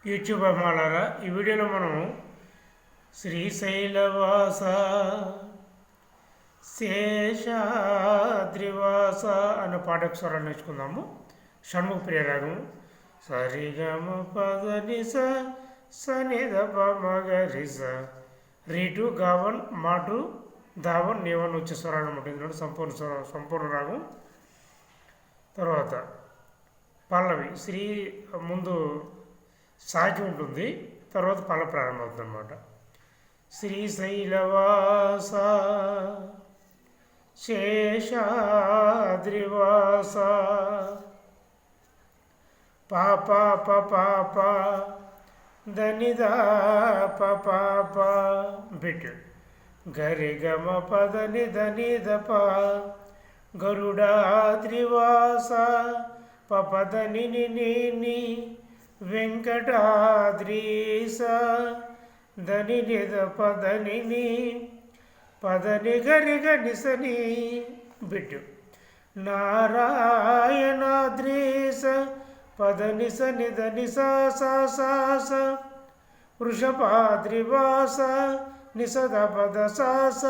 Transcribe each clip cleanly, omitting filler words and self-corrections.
YouTube అమ్మాలారా, ఈ వీడియోలో మనం శ్రీశైలవాస శేషాద్రివాస అన్న పాఠక స్వరాలు నేర్చుకుందాము. షణ్ముఖ ప్రియరాగము సరిగమ పదనిస సనిదప మగరిస రీటు గావన్ మాటు దావన్ నీవన్ వచ్చే స్వరాలు అనమాట. ఇందులో సంపూర్ణ రాగం. తర్వాత పల్లవి శ్రీ ముందు సాకి ఉంటుంది, తర్వాత పల్ల ప్రారంభమవుతుంది అనమాట. శ్రీశైలవాస శేషాద్రివాస పాప పాప ధనిదా పాప బిట్ గరిగమ పదని ధనిదప గరుడాద్రివాస పపదని ని వెంకటాద్రీస ధని నిద పదని పదని గరిగ నిసని బిట్టు నారాయణాద్రీస పదని సని ధని సాస వృషపాద్రివాస నిసద పద సాస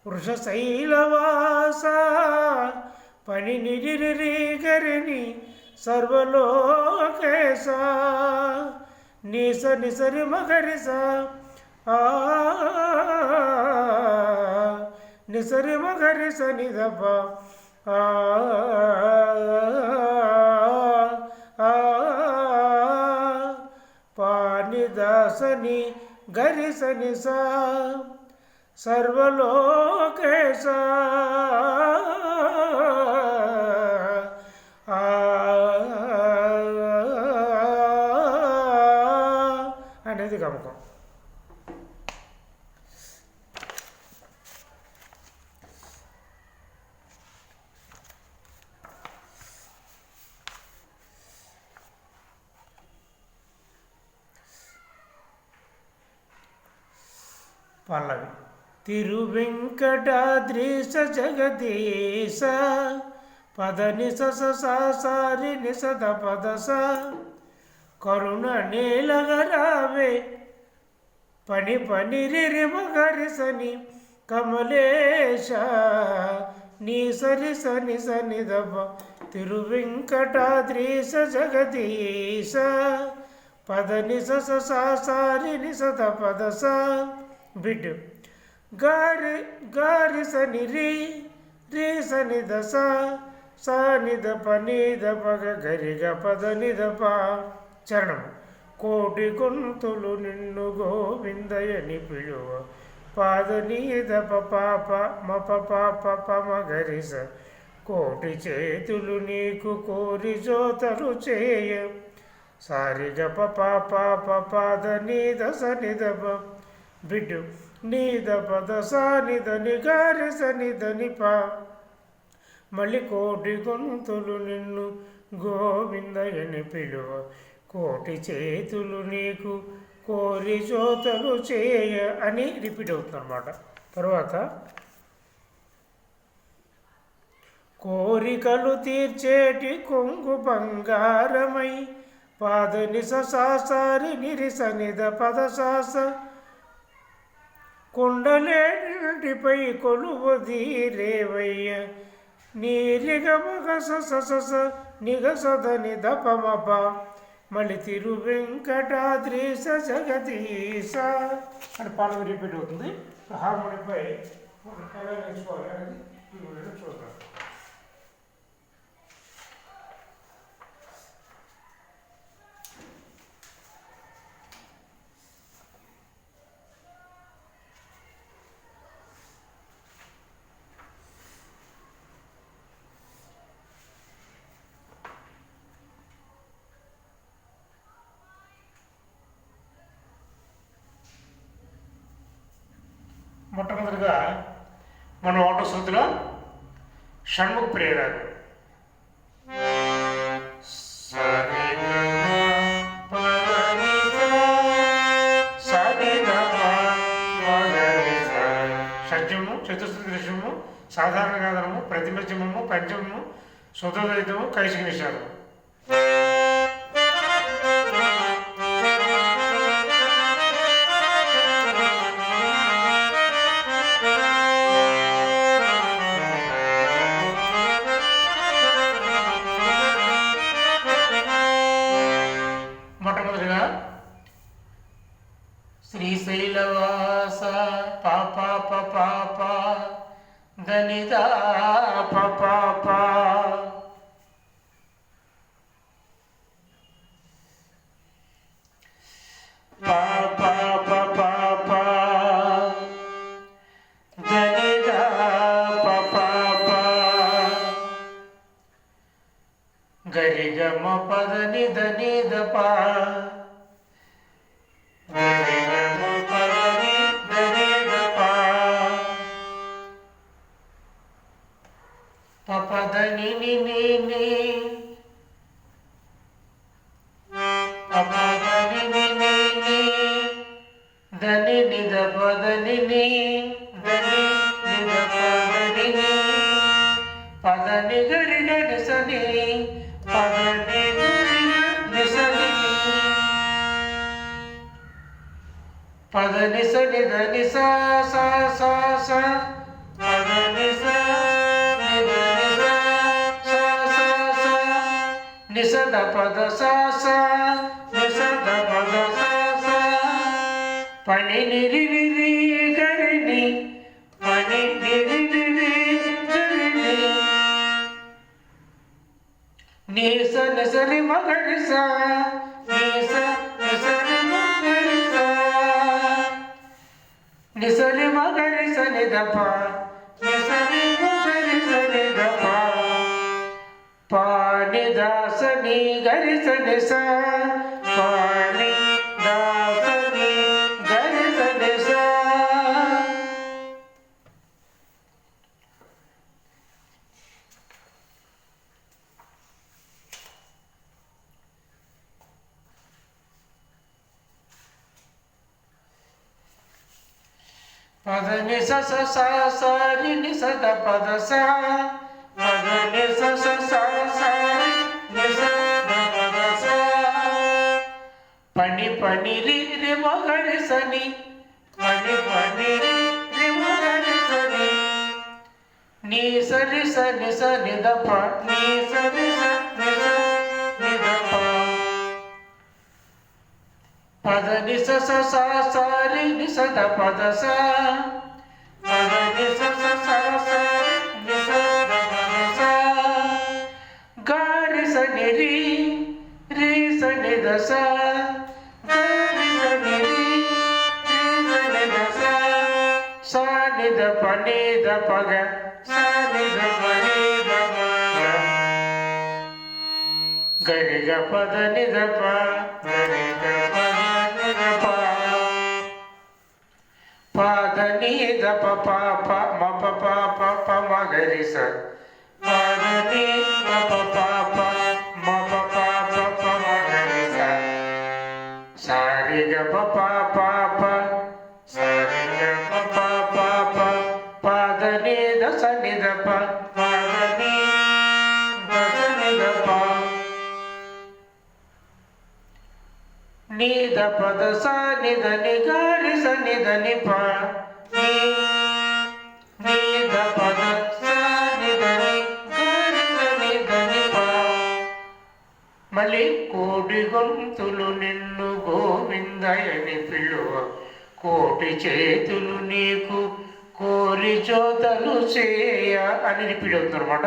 వృషశైలవాస పని నిరి గరిని సర్వలోకేశ నిస నిసరి మగరిస నిసరి మగరిస నిదప పానిదాసని గరిస నిస సర్వలోకేశ అనేది గమకం. పల్లవి తిరువెంకటాద్రీశ జగదీశ పదని సారి నిసద పదస కరుణ నీలగరావే పని పనిరి మగరిసని కమలేశ నీ సరి సని సనిదప తిరువెంకటాద్రీశ జగదీశ పదని సారి నిసద పదస బిడ్డు గారి సని రీ సని దస సానిదప నీదప గరిగ పద నిదప చరణము కోటి గొంతులు నిన్ను గోవిందయని పిలువ పాద నీదప పాప మప పాప పమ గరిస కోటి చేతులు నీకు కోరి జోతలు చేయ సారిగప పాప పాద నీద సనిదప బిడ్డు నీదప దస నిదని గారి సనిదని పా మళ్ళీ కోటి గొంతులు నిన్ను గోవిందయని పిలువ కోటి చేతులు నీకు కోరి జోతలు చేయ అని రిపీట్ అవుతుంది అన్నమాట. తర్వాత కోరికలు తీర్చేటి కొంగు బంగారమై పాదని సారి నిరిస నిద పద సాస కొండలేటిపై కొలువదీరేవయ్య నీలిగమగ సస నిగసదని దపమప మళ్ళీ తిరువెంకటాద్రీశ జగదీశ అని పాటలు రిపీట్ అవుతుంది. హార్మోనిపై ఎలా నేర్చుకోవాలి అనేది చూద్దాం. మొట్టమొదటిగా మనం ఒకటో శృతిలో షణ్ముఖ ప్రియరాగం షడ్జము, చతుర్థి దశము, సాధారణ గాధనము, ప్రతిమధ్యమము, పంచమము, శుద్ధద్వైతము, కైశిక నిషాదము. నీలవాస పాప పాప ధనిదా పాప గరిగమ పదని దని దప గరిగమ పదని దని దప పపదని ని ని పపదని ని ని దని ని దప దని ని దని ని దప దని ని పదని గరి గరి సని పదని నిసని పదని సని దని సా సా సా సా పదని సా నిదని సా సా సా సా నిసద పద సా సా నిసద పద సా సా పని నిరి నిరి గరిని పని నిరి నిరి గరిని నీస నిసరి మగరిస నీస నిసరి మగరిస నిసరి మగరిస నిదప నిసరి మగరిస నిదప పాని దాస నీ గరిస నిస పాని దాస నీ గరిస నిస పదని స స స స ని ని స ద పద స పదని స స స స ని స ద పద స పని పని రి రి మగరి సని పని పని రి మగరి సని ని స రి స ని స ని ద ప ని స రి స ని స ని ద ప పదని స స స స రి ని స ద పద స పదని స స స స ని స ద పద స గారి స ని రి రి స ని ద స గారి స ని రి రి స ని ద స స ని ద ప ని ద ప గ స ని ద ప ని ద ప గరి గ పద ని ద ప గరి గ ప పదని ద ప ప ప మ ప ప ప ప మ గరి స పదని ద ప ప ప మ ప ప ప ప మ గరి స సా రి గ ప ప ప ప సా రి గ ప ప ప ప పదని ద స ని ద ప పదని ద స ని ద ప ని ద పద స ని ద ని గరి స ని ద ని ప ని ని ద పద స ని ద ని గరి స ని ద ని ప మళ్ళీ కోటి గొంతులు నిన్ను గోవిందయని పిలువ కోటి చేతులు నీకు కోరి చోతలు చేయ అని రిపీట్ అవుతుంది అనమాట.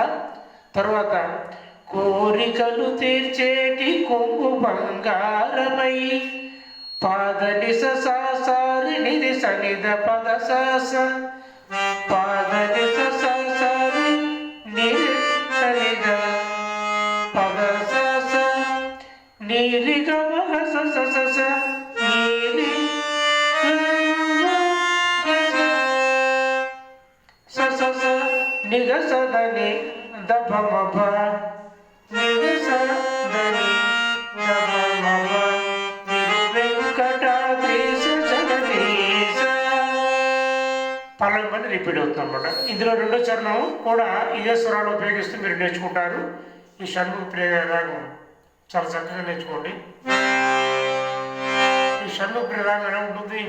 తర్వాత కోరికలు తీర్చేటి కొంగు బంగారమై పాదని స స స రి ని రి స ని ద పద స స పాదని స స స రి ని రి స ని ద పద స స ని రి గ మ గ స స స స ని రి గ మ గ స స స ని గ స ద ని ద ప మ ప ని గ స ద ని ద ప మ ప పల్లవి పని రిపీట్ అవుతుంది అనమాట. ఇందులో రెండో చరణం కూడా ఇదే స్వరాలు ఉపయోగిస్తూ మీరు నేర్చుకుంటారు. ఈ షణ్ముఖ ప్రియ రాగం చాలా చక్కగా నేర్చుకోండి. ఈ షణ్ముఖ ప్రియ రాగం ఎలా ఉంటుంది?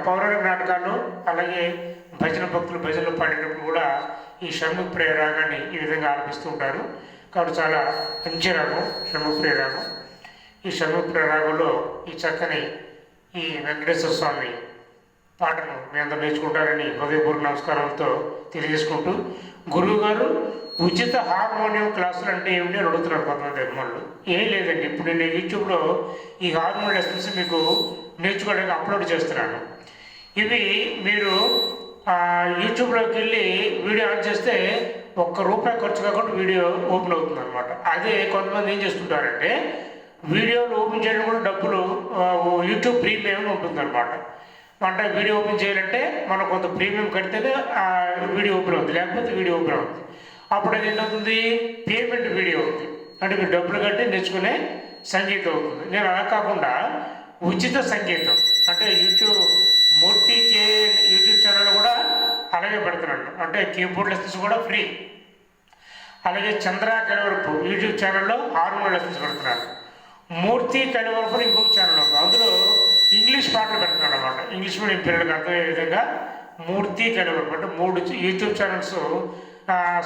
పౌరాణిక నాటకాలు అలాగే భజన భక్తులు భజనలు పాడేటప్పుడు కూడా ఈ షణ్ముఖ ప్రియ రాగాన్ని ఈ విధంగా ఆలపిస్తూ ఉంటారు. కాబట్టి చాలా మంచి రాగం షణ్ముఖ ప్రియ రాగం. ఈ షణ్ముఖ ప్రియ రాగంలో ఈ చక్కని ఈ వెంకటేశ్వర స్వామి పాటను మీ అందరూ నేర్చుకుంటారని హృదయపూర్వక నమస్కారాలతో తెలియజేసుకుంటూ, గురువు గారు ఉచిత హార్మోనియం క్లాసులు అంటే ఏమిటి అని అడుగుతున్నారు కొంతమంది అభిమానులు. ఏం లేదండి, ఇప్పుడు నేను యూట్యూబ్లో ఈ హార్మోనియం లెసన్స్ మీకు నేర్చుకోవడానికి అప్లోడ్ చేస్తున్నాను. ఇవి మీరు యూట్యూబ్లోకి వెళ్ళి వీడియో ఆన్ చేస్తే ₹1 ఖర్చు కాకుండా వీడియో ఓపెన్ అవుతుంది అనమాట. అదే కొంతమంది ఏం చేస్తుంటారంటే వీడియోలు ఓపెన్ చేయడం కూడా డబ్బులు యూట్యూబ్ ప్రీమియం ఉంటుందన్నమాట. అంటే వీడియో ఓపెన్ చేయాలంటే మనం కొంత ప్రీమియం కడితేనే వీడియో ఓపెన్ అవుతుంది, లేకపోతే వీడియో ఓపెన్ అవుతుంది. అప్పుడు అది ఏంటవుతుంది, పేమెంట్ వీడియో అవుతుంది. అంటే మీరు డబ్బులు కట్టి నేర్చుకునే సంగీతం అవుతుంది. నేను అలా కాకుండా ఉచిత సంగీతం అంటే మూర్తికే యూట్యూబ్ ఛానల్ కూడా అలాగే పెడుతున్నాను. అంటే కీబోర్డ్ లెసన్స్ కూడా ఫ్రీ. అలాగే చంద్ర కలివరపు యూట్యూబ్ ఛానల్లో హార్మోనియం లెసన్స్ పెడుతున్నాను. మూర్తి కలివరపు ఇంకొక ఛానల్ ఉంది, అందులో ఇంగ్లీష్ పాటలు పెడుతున్నాను అనమాట. ఇంగ్లీష్ మీడియం పిల్లలకు అర్థమయ్యే విధంగా మూర్తి కలివరపు అంటే 3 యూట్యూబ్ ఛానల్స్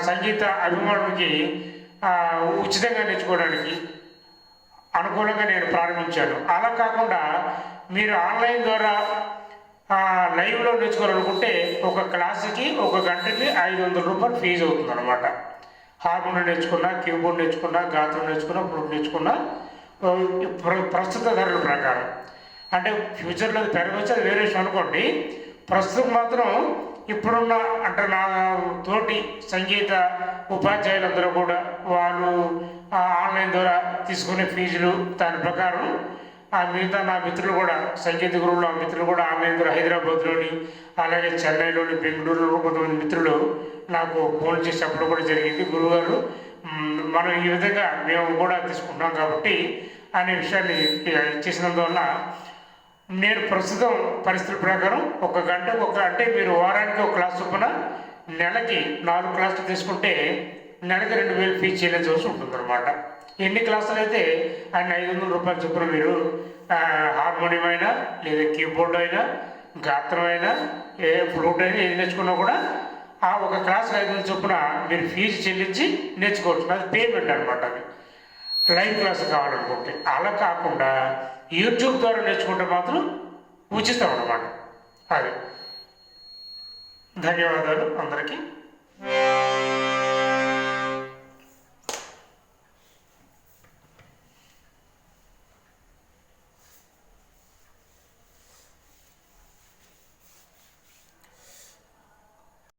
సంగీత అభిమానులకి ఉచితంగా నేర్చుకోవడానికి అనుకూలంగా నేను ప్రారంభించాను. అలా కాకుండా మీరు ఆన్లైన్ ద్వారా లైవ్లో నేర్చుకోవాలనుకుంటే ఒక క్లాసుకి 1 గంటకి ₹500 ఫీజు అవుతుంది అనమాట. హార్మోనియం నేర్చుకున్నా, కీబోర్డ్ నేర్చుకున్నా, గాత్రం నేర్చుకున్నా, ఫ్లూట్ నేర్చుకున్నా ప్రస్తుత ధరల ప్రకారం. అంటే ఫ్యూచర్లో అది పెరగవచ్చు, అది వేరే విషయం అనుకోండి. ప్రస్తుతం మాత్రం ఇప్పుడున్న అంటే నా తోటి సంగీత ఉపాధ్యాయులందరూ కూడా వాళ్ళు ఆన్లైన్ ద్వారా తీసుకునే ఫీజులు దాని ప్రకారం మిగతా నా మిత్రులు కూడా సంగీత గురువులు మిత్రులు కూడా ఆన్లైన్ ద్వారా హైదరాబాద్లోని అలాగే చెన్నైలోని బెంగళూరులో కొంతమంది మిత్రులు నాకు ఫోన్ చేసి చెప్పడం కూడా జరిగింది. గురువుగారు మనం ఈ విధంగా మేము కూడా తీసుకుంటాం కాబట్టి అనే విషయాన్ని ఇచ్చేసినందువల్ల నేను ప్రస్తుతం పరిస్థితుల ప్రకారం 1 గంటకు అంటే మీరు వారానికి 1 క్లాస్ చొప్పున నెలకి 4 క్లాసులు తీసుకుంటే నెలకి 2000 ఫీజు చెల్లించవలసి ఉంటుందన్నమాట. ఎన్ని క్లాసులు అయితే ఆయన ₹500 చొప్పున మీరు హార్మోనియం అయినా లేదా కీబోర్డ్ అయినా గాత్రం అయినా ఫ్లూట్ అయినా ఏది నేర్చుకున్నా కూడా ఆ 1 క్లాస్ 500 చొప్పున మీరు ఫీజు చెల్లించి నేర్చుకోవచ్చు. అది పేమెంట్ అనమాట. అది లైవ్ క్లాస్ కావాలనుకుంటే. అలా కాకుండా యూట్యూబ్ ద్వారా నేర్చుకుంటే మాత్రం ఉచితం అన్నమాట. అది ధన్యవాదాలు అందరికీ.